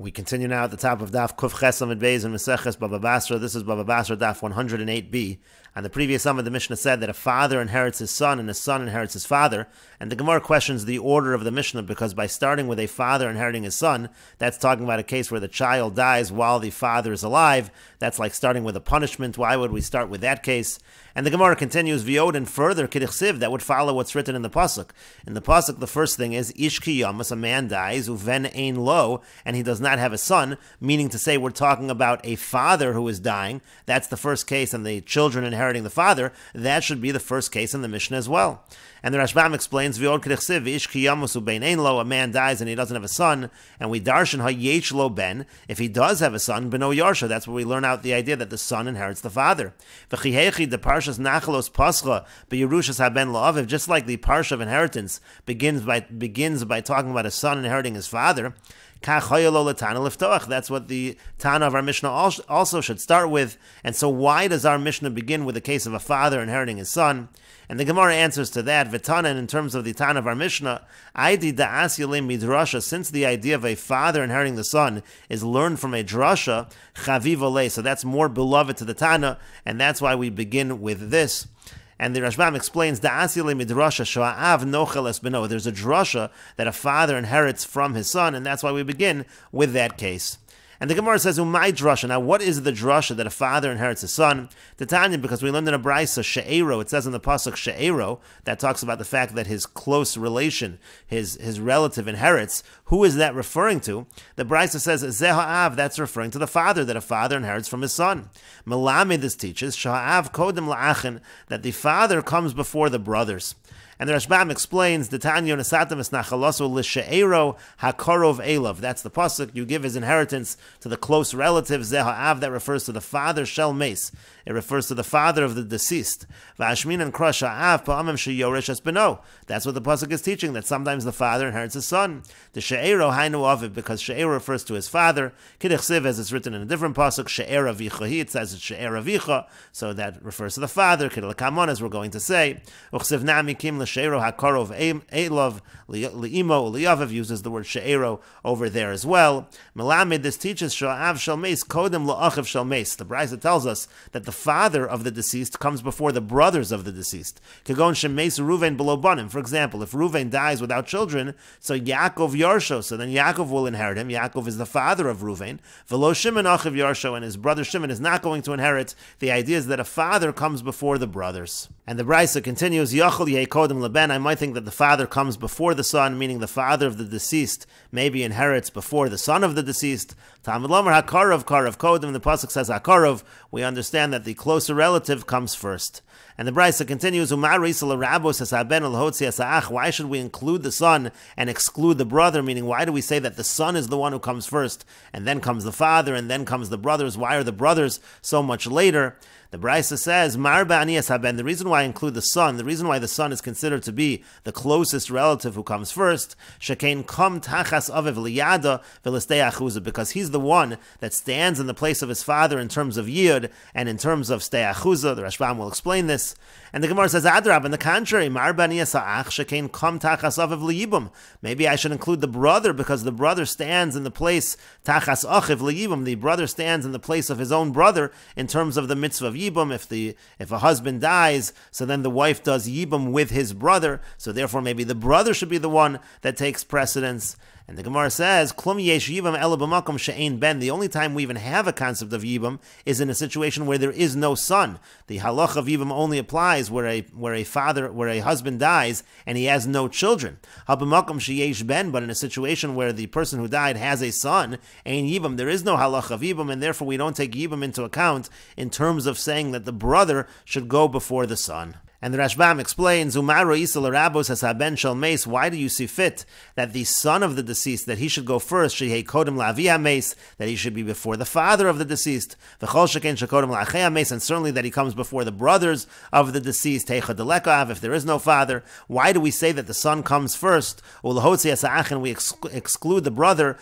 We continue now at the top of Daf Kuf Chesam and Beis and Meseches Bava Basra. This is Bava Basra Daf 108b. On the previous Amud, the Mishnah said that a father inherits his son and a son inherits his father. And the Gemara questions the order of the Mishnah because by starting with a father inheriting his son, that's talking about a case where the child dies while the father is alive. That's like starting with a punishment. Why would we start with that case? And the Gemara continues, V'yod, and further, K'dichsiv, that would follow what's written in the Pasuk. In the Pasuk, the first thing is, Ish ki yamas, a man dies, uven ein lo, and he does not have a son, meaning to say we're talking about a father who is dying. That's the first case, and the children inheriting the father. That should be the first case in the Mishnah as well. And the Rashbam explains, V'yod k'dichsiv, Ish ki yamas ubein ein lo, a man dies and he doesn't have a son, and we darshan hayesh lo ben, if he does have a son, beno yarsha, that's where we learn out the idea that the son inherits the father. V'chihechi, the Parshas Nachalos Pascha, B'Yerushas haben la'aviv, just like the Parsha of inheritance begins by talking about a son inheriting his father. That's what the Tana of our Mishnah also should start with. And so why does our Mishnah begin with the case of a father inheriting his son? And the Gemara answers to that, V'tana, in terms of the Tana of our Mishnah, Aidi da'as yalem midrasha, since the idea of a father inheriting the son is learned from a drasha, chaviv olei, so that's more beloved to the Tana, and that's why we begin with this. And the Rashbam explains, da'as yalem midrasha sha'av nochel es beno, there's a drasha that a father inherits from his son, and that's why we begin with that case. And the Gemara says, Umay drasha. Now, what is the drasha that a father inherits his son? Titania, because we learned in a brisa, she'ero, it says in the pasuk she'ero, that talks about the fact that his close relation, his relative inherits. Who is that referring to? The brisa says, Zeh ha'av, that's referring to the father, that a father inherits from his son. Melame, this teaches, sha'av kodem la'achin, that the father comes before the brothers. And the Rashbam explains, the Tanya Nesatam es nachalaso l'she'ero hakorov elav. That's the pasuk. You give his inheritance to the close relative. Zeh ha'av, that refers to the father shel meis. It refers to the father of the deceased. V'ashmin and krush ha'av pa'amim she'yoresh es beno. That's what the pasuk is teaching, that sometimes the father inherits his son. The she'ero hainu aviv, because she'ero refers to his father. K'dichsiv, as it's written in a different pasuk, she'era v'cha, it says it's she'era v'cha, so that refers to the father. K'delakamon, as we're going to say. Uchsiv nami kim She'ero hakarov elav li'imo li'aviv, uses the word she'ero over there as well. Melamed, this teaches sha'av shel meis kodem la'achiv shel meis. The Brisa tells us that the father of the deceased comes before the brothers of the deceased. Kagon shemeis Ruvain below banim. For example, if Ruvain dies without children, so Yaakov yarsho, so then Yaakov will inherit him. Yaakov is the father of Ruvain. V'lo Shimon achiv yarsho, and his brother Shimon is not going to inherit. The idea is that a father comes before the brothers. And the Brisa continues, Yachol yeh kodem leben. I might think that the father comes before the son, meaning the father of the deceased maybe inherits before the son of the deceased. Talmud Lomer hakarov karov kodem. The pasuk says hakarov. We understand that the closer relative comes first. And the Brisa continues, why should we include the son and exclude the brother? Meaning, why do we say that the son is the one who comes first, and then comes the father, and then comes the brothers? Why are the brothers so much later? The Brisa says, the reason why I include the son, the reason why the son is considered to be the closest relative who comes first, because he's the one that stands in the place of his father in terms of yid and in terms of stei achuza. The Rashbam will explain this. And the Gemara says, Adrab, on the contrary, maybe I should include the brother because the brother stands in the place, tachas achiv liyibum, the brother stands in the place of his own brother in terms of the mitzvah of yibum. If a husband dies, so then the wife does yibum with his brother, so therefore maybe the brother should be the one that takes precedence. And the Gemara says, Klum yesh yibam ela b'makom she'ein ben. The only time we even have a concept of yibam is in a situation where there is no son. The halach of yibam only applies where a husband dies and he has no children. Ha b'makom she'yesh ben, but in a situation where the person who died has a son, ein yibam, there is no halach of yibam, and therefore we don't take yibam into account in terms of saying that the brother should go before the son. And the Rashbam explains, why do you see fit that the son of the deceased, that he should go first, that he should be before the father of the deceased, and certainly that he comes before the brothers of the deceased, if there is no father? Why do we say that the son comes first? And we exclude the brother.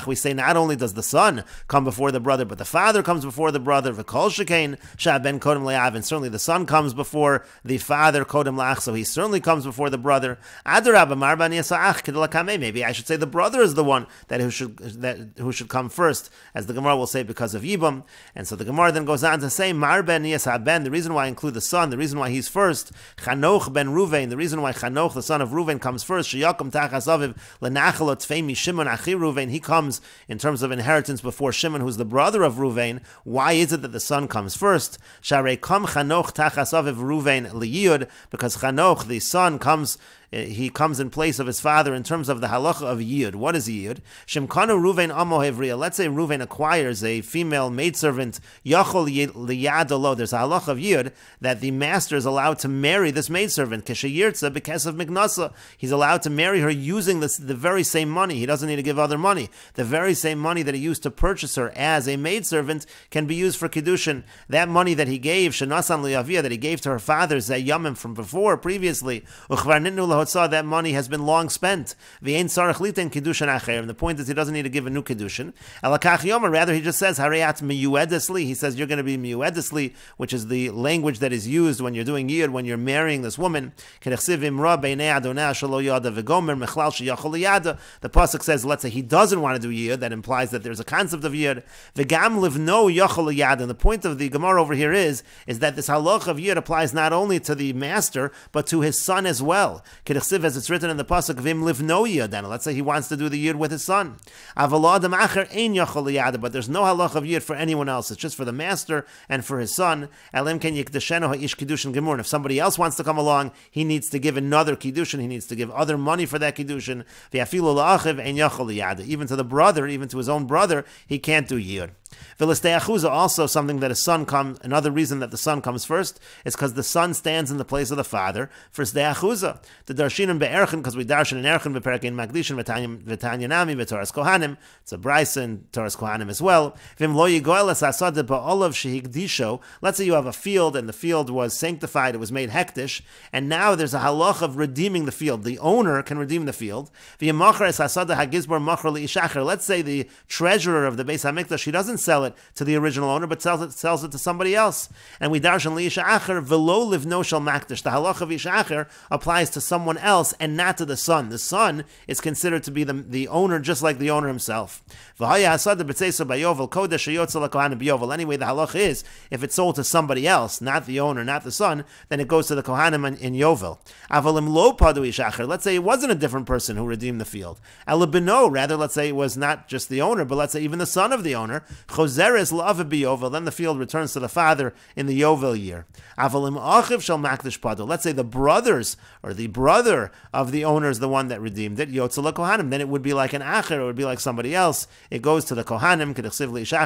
We say not only does the son come before the brother, but the father comes before the brother, and certainly the son comes comes before the father, kodem lach, so he certainly comes before the brother. Maybe I should say the brother is the one who should come first, as the Gemara will say, because of Yibam. And so the Gemara then goes on to say, Mar ben Niyas ben, the reason why I include the son, the reason why he's first, Chanoch ben Ruvain, the reason why Chanoch, the son of Ruvain, comes first, Sheyakum tachas aviv lenachal otzfei Shimon achi Ruvain, he comes in terms of inheritance before Shimon, who's the brother of Ruvain. Why is it that the son comes first? Sharei kam Chanoch tachas aviv Ruvain liyud, because Chanoch, the son, he comes in place of his father in terms of the halacha of yiyud. What is yiyud? Shemkanu Ruvain amo hevriya. Let's say Ruvain acquires a female maidservant, yachol liyad alo. There's a halacha of yiyud that the master is allowed to marry this maidservant. Keshayirtza b'kesav mignasa. He's allowed to marry her using the very same money. He doesn't need to give other money. The very same money that he used to purchase her as a maidservant can be used for kiddushin. That money that he gave, shenasan liyavia, that he gave to her father, zayamim, from previously, that money has been long spent. And the point is, he doesn't need to give a new kiddushin. Rather, he just says, he says, you're going to be miyuedesli, which is the language that is used when you're doing yid, when you're marrying this woman. The pasuk says, let's say he doesn't want to do yid, that implies that there's a concept of yid. And the point of the Gemara over here is that this halach of yid applies not only to the master, but to his son as well. As it's written in the pasuk, Vim livno yad. Let's say he wants to do the yid with his son. But there's no halach of yid for anyone else. It's just for the master and for his son. And if somebody else wants to come along, he needs to give another kiddushin. He needs to give other money for that kiddushin. Even to the brother, even to his own brother, he can't do yid. Also, something that another reason that the son comes first is because the son stands in the place of the father for Sdei Achuza. The Darshinim be'erchen, because we darshan in erchen be'perkein magdishin v'tanya nami v'toras kohanim. It's a brisa in Toras Kohanim as well. V'im lo yigoel es asad ba'olav shehigdisho. Let's say you have a field and the field was sanctified, it was made hektish, and now there's a halach of redeeming the field. The owner can redeem the field. V'yimachar es asad hagizbar machar li'ishacher. Let's say the treasurer of the Beis HaMikdash, he doesn't sell it to the original owner, but sells it to somebody else. And we darshan li'isha acher v'lo livno shel makdash. The halach of isha acher applies to someone else and not to the son. The son is considered to be the owner, just like the owner himself. Anyway, the halach is, if it's sold to somebody else, not the owner, not the son, then it goes to the kohanim in Yovel. Let's say it wasn't a different person who redeemed the field. Rather, let's say it was not just the owner, but let's say even the son of the owner. Then the field returns to the father in the Yovel year. Let's say the brothers, or the brother of the owner is the one that redeemed it, then it would be like an acher, it would be like somebody else. It goes to the kohanim,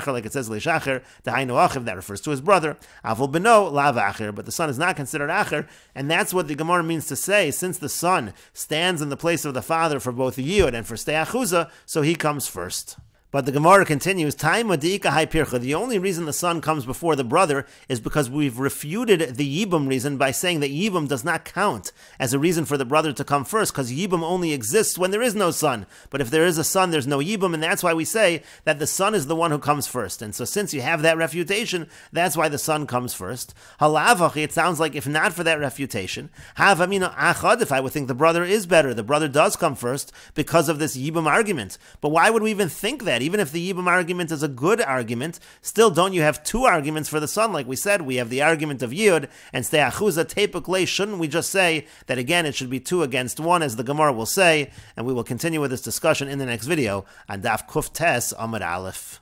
like it says leishacher, that refers to his brother. But the son is not considered acher, and that's what the Gemara means to say, since the son stands in the place of the father for both yiyud and for stei achuza, so he comes first. But the Gemara continues, the only reason the son comes before the brother is because we've refuted the Yibum reason by saying that Yibum does not count as a reason for the brother to come first, because Yibum only exists when there is no son. But if there is a son, there's no Yibum, and that's why we say that the son is the one who comes first. And so since you have that refutation, that's why the son comes first. Halavach, it sounds like if not for that refutation, if I would think the brother is better, the brother does come first because of this Yibum argument. But why would we even think that? Even if the Yibum argument is a good argument, still don't you have two arguments for the son? Like we said, we have the argument of Yud and Stei Achuza Tepuk. Shouldn't we just say that again it should be 2 against 1, as the Gemara will say? And we will continue with this discussion in the next video on Daf Kuf Tes Amud Aleph.